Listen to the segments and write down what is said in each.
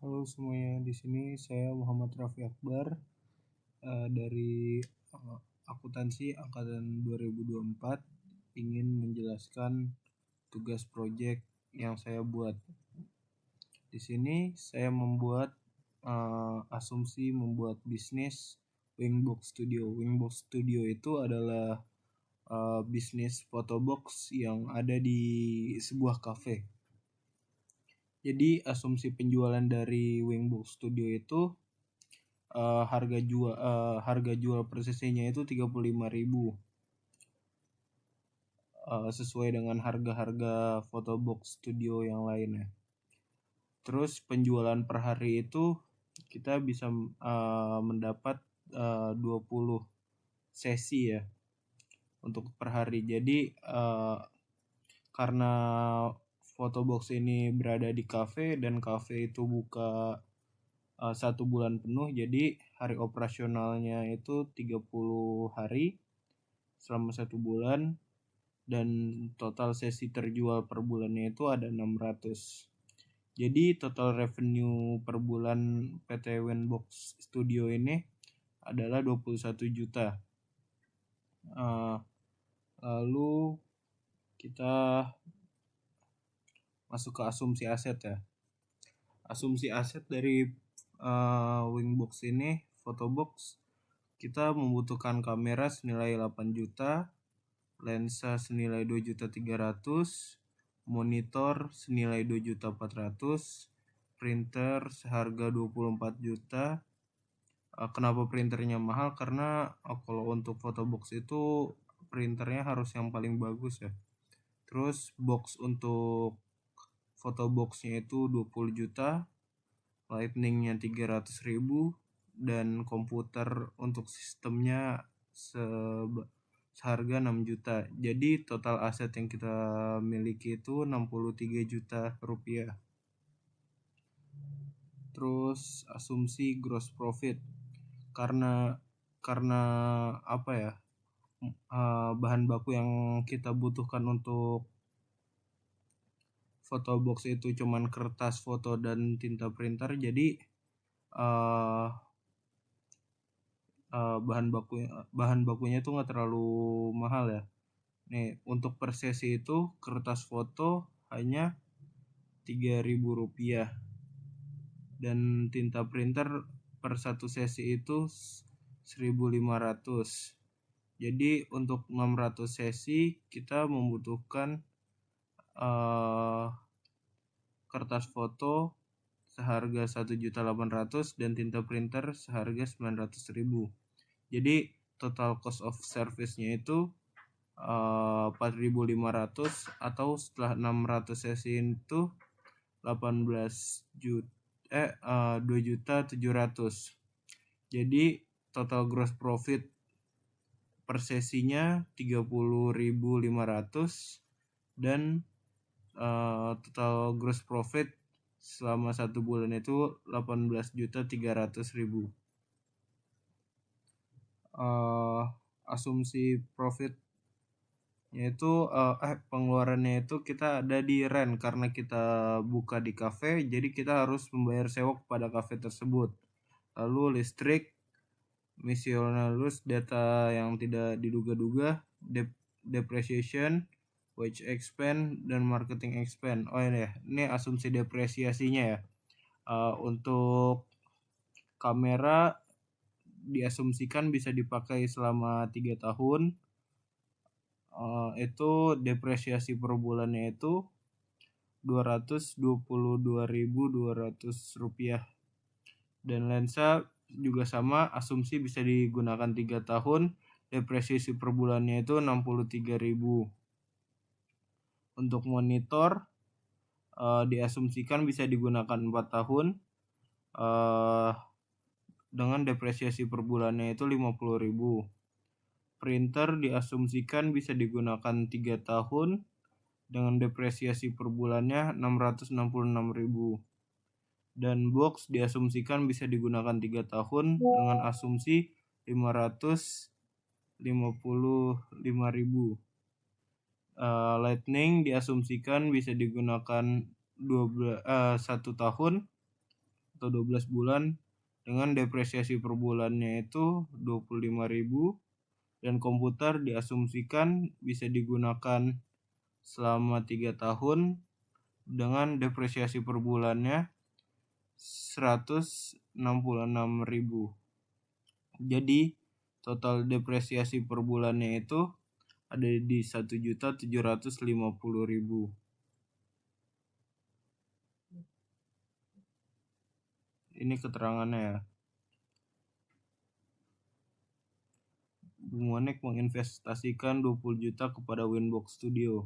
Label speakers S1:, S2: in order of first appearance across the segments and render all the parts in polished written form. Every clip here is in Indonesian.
S1: Halo semuanya, di sini saya Muhammad Raffi Akbar dari akuntansi angkatan 2024 ingin menjelaskan tugas proyek yang saya buat. Di sini saya membuat asumsi membuat bisnis Wingbox Studio. Wingbox Studio itu adalah bisnis photobox yang ada di sebuah kafe. Jadi asumsi penjualan dari Wingbox Studio itu harga jual per sesinya itu 35.000, sesuai dengan harga-harga photobox studio yang lainnya. Terus penjualan per hari itu kita bisa mendapat 20 sesi ya untuk per hari. Jadi karena photobox ini berada di kafe dan kafe itu buka 1 bulan penuh, jadi hari operasionalnya itu 30 hari selama 1 bulan, dan total sesi terjual per bulannya itu ada 600. Jadi total revenue per bulan PT Wingbox Studio ini adalah 21 juta. Lalu kita masuk ke asumsi aset ya. Asumsi aset dari Wingbox ini, photobox, kita membutuhkan kamera senilai 8 juta, lensa senilai 2.300.000, monitor senilai 2.400.000, printer seharga 24 juta. Kenapa printernya mahal? Karena kalau untuk photobox itu printernya harus yang paling bagus ya. Terus box untuk photoboxnya itu 20 juta, lightningnya 300.000, dan komputer untuk sistemnya seharga 6 juta. Jadi total aset yang kita miliki itu 63 juta rupiah. Terus asumsi gross profit, karena apa ya, bahan baku yang kita butuhkan untuk photobox itu cuman kertas foto dan tinta printer, jadi bahan bakunya itu nggak terlalu mahal ya. Nih, untuk per sesi itu kertas foto hanya 3.000 rupiah, dan tinta printer per satu sesi itu 1.500. Jadi untuk 600 sesi kita membutuhkan kertas foto seharga 1.800.000 dan tinta printer seharga 900.000. Jadi total cost of service-nya itu 4.500, atau setelah 600 sesi itu 2.700.000. Jadi total gross profit per sesinya 30.500, dan total gross profit selama 1 bulan itu 18.300.000. Asumsi profit yaitu pengeluarannya itu kita ada di rent, karena kita buka di kafe, jadi kita harus membayar sewa kepada kafe tersebut. Lalu listrik, miscellaneous data yang tidak diduga-duga, depreciation, wage expense, dan marketing expense. Ini asumsi depresiasinya ya. Untuk kamera diasumsikan bisa dipakai selama 3 tahun. Itu depresiasi per bulannya itu 222.200 rupiah. Dan lensa juga sama, asumsi bisa digunakan 3 tahun, depresiasi per bulannya itu 63.000. Untuk monitor diasumsikan bisa digunakan 4 tahun, dengan depresiasi per bulannya itu 50.000. Printer diasumsikan bisa digunakan 3 tahun dengan depresiasi per bulannya 666.000. Dan box diasumsikan bisa digunakan 3 tahun dengan asumsi 555.000. Lightning diasumsikan bisa digunakan 1 tahun atau 12 bulan dengan depresiasi per bulannya itu 25.000, dan komputer diasumsikan bisa digunakan selama 3 tahun dengan depresiasi per bulannya 166.000. Jadi total depresiasi per bulannya itu ada di 1.750.000. Ini keterangannya ya. Bumonic menginvestasikan 20 juta kepada Winbox Studio.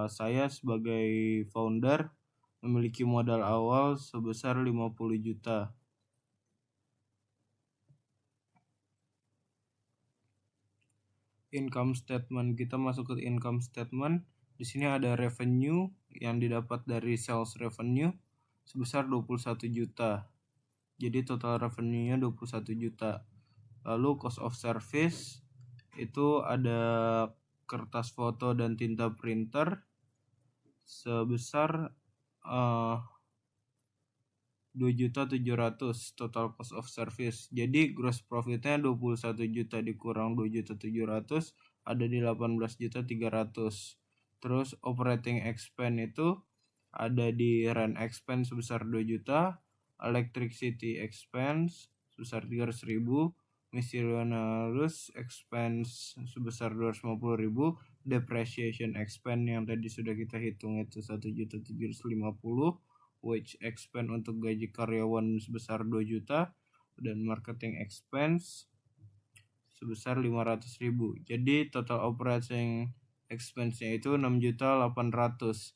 S1: Saya sebagai founder memiliki modal awal sebesar 50 juta. Income statement, kita masuk ke income statement. Di sini ada revenue yang didapat dari sales revenue sebesar 21 juta. Jadi total revenue-nya 21 juta. Lalu cost of service itu ada kertas foto dan tinta printer sebesar 2.700.000 total cost of service. Jadi gross profitnya 21 juta dikurang 2.700.000 ada di 18.300.000. Terus operating expense itu ada di rent expense sebesar 2 juta, electricity expense sebesar 300.000, miscellaneous expense sebesar 250.000, depreciation expense yang tadi sudah kita hitung itu 1.750.000, wage expense untuk gaji karyawan sebesar 2 juta, dan marketing expense sebesar 500.000. Jadi total operating expense-nya itu 6.800.000.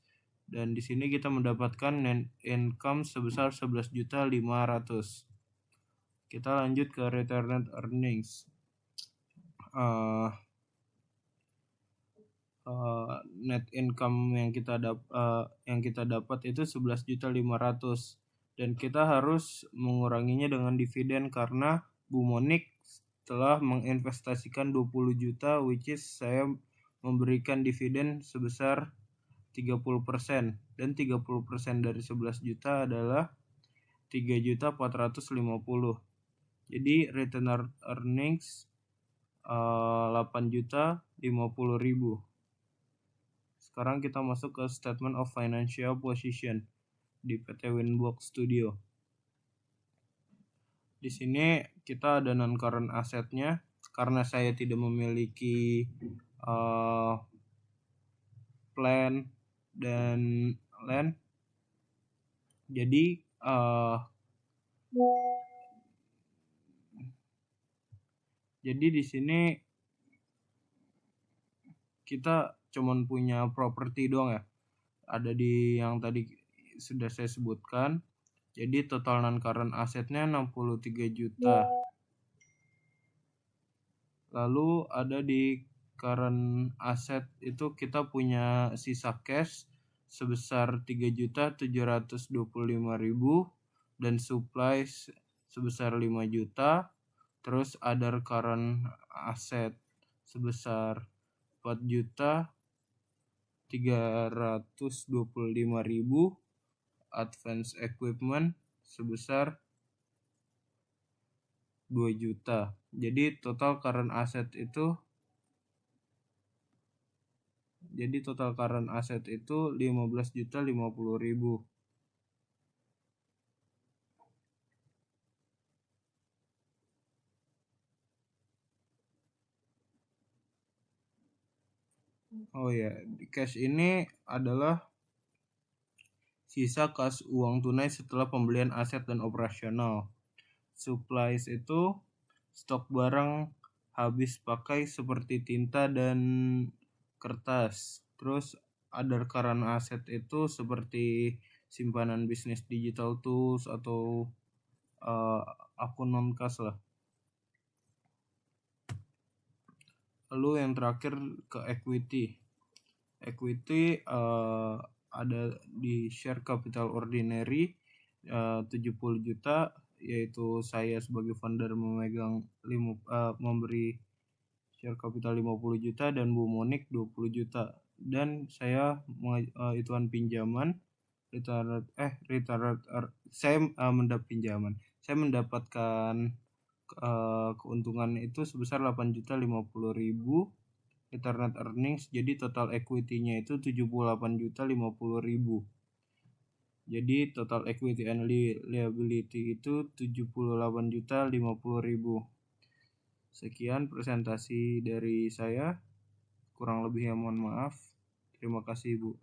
S1: Dan di sini kita mendapatkan net income sebesar 11.500.000. Kita lanjut ke retained earnings. Net income yang kita dapat itu 11.500.000, dan kita harus menguranginya dengan dividen karena Bumonic telah menginvestasikan 20 juta, which is saya memberikan dividen sebesar 30%, dan 30% dari 11 juta adalah 3.450.000. Jadi retained earnings 8.050.000. Sekarang kita masuk ke statement of financial position di PT Winbox Studio. Di sini kita ada non-current assetnya karena saya tidak memiliki plan dan land. Jadi di sini kita cuman punya properti doang ya. Ada di yang tadi sudah saya sebutkan. Jadi total non-current assetnya 63 juta. Lalu ada di current asset itu kita punya sisa cash sebesar 3.725.000 dan supplies sebesar 5 juta. Terus other current asset sebesar 4.325.000, advance equipment sebesar 2 juta. Jadi total current asset itu 15.050.000. Oh ya, cash ini adalah sisa kas uang tunai setelah pembelian aset dan operasional. Supplies itu stok barang habis pakai seperti tinta dan kertas. Terus other current asset itu seperti simpanan bisnis digital tools atau akun non-kas lah. Lalu yang terakhir ke equity. Equity ada di share capital ordinary 70 juta, yaitu saya sebagai founder memegang memberi share capital 50 juta dan Bumonic 20 juta. Dan saya hitungan pinjaman saya pinjaman. Saya mendapatkan keuntungan itu sebesar 8.050.000 return net earnings, jadi total equity-nya itu 78.050.000. Jadi total equity and liability itu 78.050.000. Sekian presentasi dari saya, kurang lebihnya mohon maaf. Terima kasih, Bu.